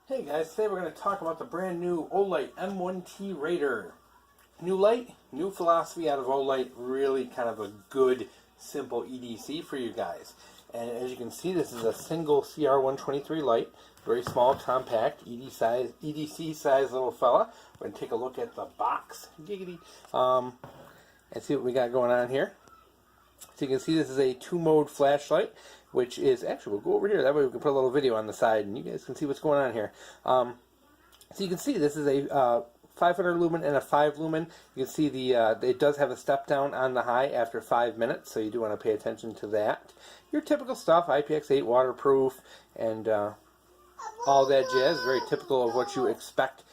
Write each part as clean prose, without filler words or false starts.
Hey guys, today we're going to talk about the brand new Olight M1T Raider. New light, new philosophy out of Olight, really kind of a good, simple EDC for you guys. And as you can see, this is a single CR123 light, very small, compact, EDC size little fella. We're going to take a look at the box, giggity, and see what we got going on here. So you can see this is a 2-mode flashlight, which is, actually, we'll go over here, that way we can put a little video on the side and you guys can see what's going on here. So you can see this is a 500 lumen and a 5 lumen. You can see it does have a step down on the high after 5 minutes, so you do want to pay attention to that. Your typical stuff, IPX8 waterproof and all that jazz, very typical of what you expect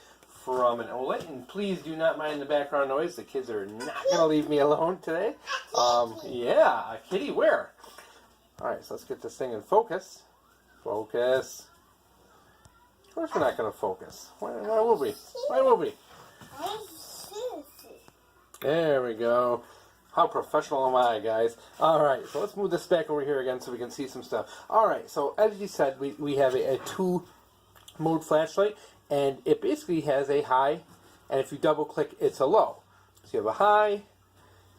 from an Olight. And please do not mind the background noise. The kids are not going to leave me alone today. Yeah, a kitty, where? Alright, so let's get this thing in focus. Focus. Of course we're not going to focus. Why would we? Why would we? There we go. How professional am I, guys? Alright, so let's move this back over here again so we can see some stuff. Alright, so as you said, we have a 2-mode flashlight, and it basically has a high, and if you double click, it's a low. So you have a high,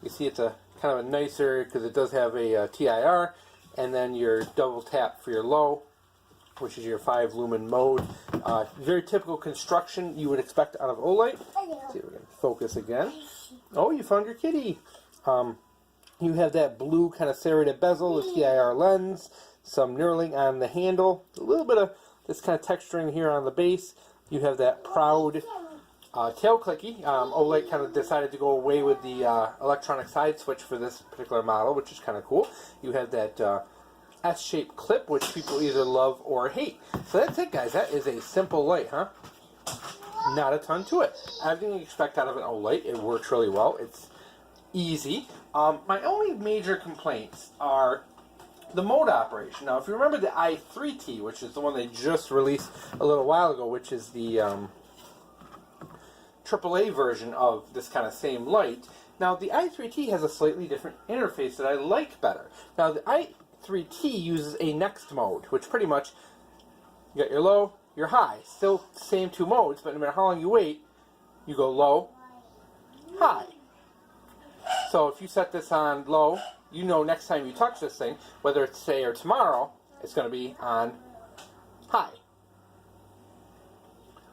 you see it's a kind of a nicer, because it does have a TIR, and then your double tap for your low, which is your 5 lumen mode. Very typical construction you would expect out of Olight. Let's see if we can focus again. Oh, you found your kitty. You have that blue kind of serrated bezel, the TIR lens, some knurling on the handle, a little bit of this kind of texturing here on the base. You have that proud tail clicky. Olight kind of decided to go away with the electronic side switch for this particular model, which is kind of cool. You have that S-shaped clip, which people either love or hate. So that's it, guys. That is a simple light, huh? Not a ton to it. Everything you expect out of an Olight. It works really well. It's easy. My only major complaints are the mode operation. Now, if you remember the i3T, which is the one they just released a little while ago, which is the AAA version of this kind of same light. Now, the i3T has a slightly different interface that I like better. Now, the i3T uses a next mode, which pretty much, you got your low, your high. Still same 2 modes, but no matter how long you wait, you go low, high. So if you set this on low, you know next time you touch this thing, whether it's today or tomorrow, it's going to be on high.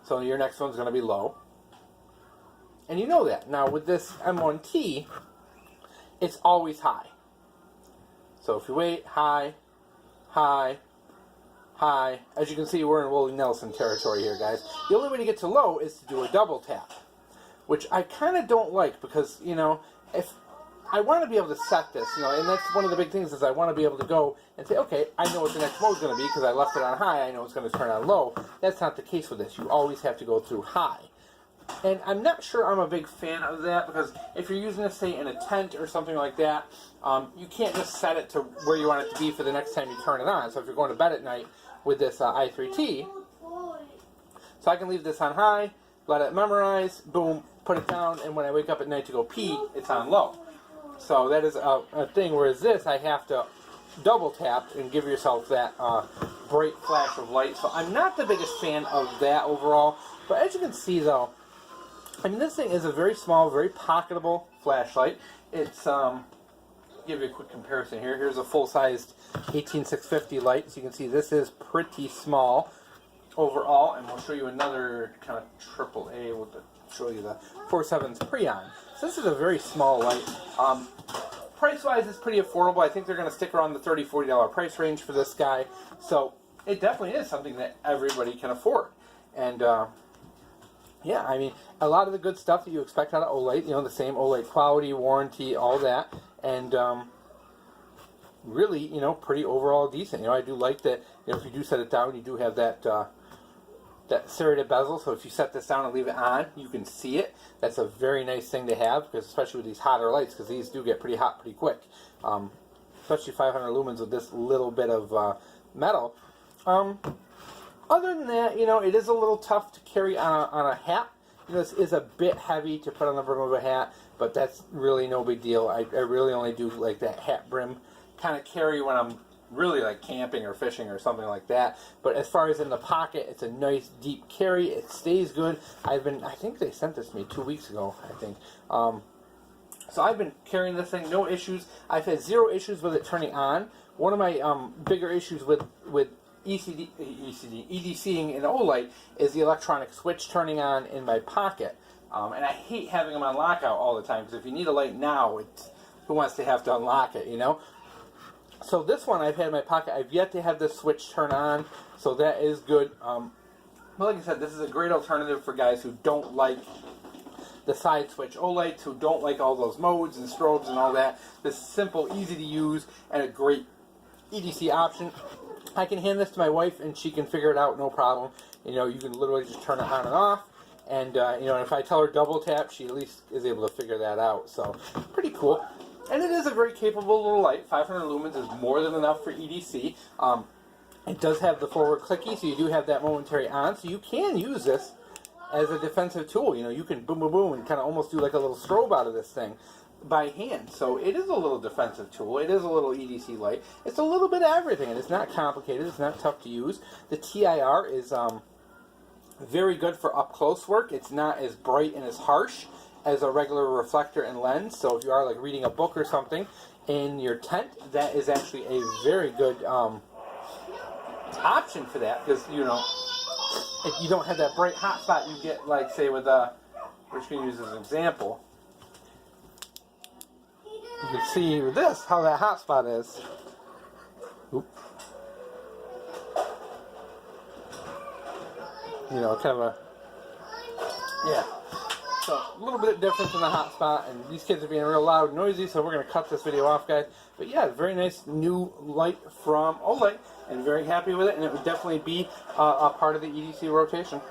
So your next one's going to be low. And you know that. Now with this M1T, it's always high. So if you wait, high, high, high. As you can see, we're in Willie Nelson territory here, guys. The only way to get to low is to do a double tap, which I kind of don't like because, you know, if I want to be able to set this, you know, and that's one of the big things is I want to be able to go and say, okay, I know what the next mode is going to be because I left it on high. I know it's going to turn on low. That's not the case with this. You always have to go through high. And I'm not sure I'm a big fan of that because if you're using this, say, in a tent or something like that, you can't just set it to where you want it to be for the next time you turn it on. So if you're going to bed at night with this i3T, so I can leave this on high, let it memorize, boom, put it down, and when I wake up at night to go pee, it's on low. So that is a thing, whereas this, I have to double tap and give yourself that bright flash of light. So I'm not the biggest fan of that overall, but as you can see though, I mean, this thing is a very small, very pocketable flashlight. It's, give you a quick comparison here. Here's a full-sized 18650 light. So you can see this is pretty small overall. And we'll show you another kind of AAA. We'll show you the 4.7's Preon. So this is a very small light. Price-wise, it's pretty affordable. I think they're going to stick around the $30, $40 price range for this guy. So it definitely is something that everybody can afford. And, yeah, I mean, a lot of the good stuff that you expect out of Olight, you know, the same Olight quality, warranty, all that, and really, you know, pretty overall decent. You know, I do like that, you know, if you do set it down, you do have that that serrated bezel, so if you set this down and leave it on, you can see it. That's a very nice thing to have, because especially with these hotter lights, because these do get pretty hot pretty quick. Especially 500 lumens with this little bit of metal. Other than that, you know, it is a little tough to carry on a hat. You know, this is a bit heavy to put on the brim of a hat, but that's really no big deal. I really only do like that hat brim kind of carry when I'm really like camping or fishing or something like that. But as far as in the pocket, it's a nice deep carry. It stays good. I think they sent this to me 2 weeks ago, I think. So I've been carrying this thing, no issues. I've had 0 issues with it turning on. One of my bigger issues with EDCing in Olight is the electronic switch turning on in my pocket. And I hate having them on lockout all the time, because if you need a light now, who wants to have to unlock it, you know? So this one I've had in my pocket. I've yet to have this switch turn on, so that is good. But like I said, this is a great alternative for guys who don't like the side switch Olights, who don't like all those modes and strobes and all that. This is simple, easy to use, and a great EDC option. I can hand this to my wife and she can figure it out, no problem. You know, you can literally just turn it on and off. And, you know, if I tell her double tap, she at least is able to figure that out. So, pretty cool. And it is a very capable little light. 500 lumens is more than enough for EDC. It does have the forward clicky, so you do have that momentary on. So you can use this as a defensive tool. You know, you can boom, boom, boom, and kind of almost do like a little strobe out of this thing by hand. So it is a little defensive tool. It is a little EDC light. It's a little bit of everything, and it's not complicated. It's not tough to use. The TIR is very good for up-close work. It's not as bright and as harsh as a regular reflector and lens. So if you are like reading a book or something in your tent, that is actually a very good option for that, because, you know, if you don't have that bright hot spot you get, like, say, with we're just going to use as an example. You can see with this how that hot spot is. Oop. You know, kind of a, yeah. So, a little bit different in the hot spot, and these kids are being real loud and noisy, so we're going to cut this video off, guys. But yeah, very nice new light from Olight, and very happy with it, and it would definitely be a part of the EDC rotation.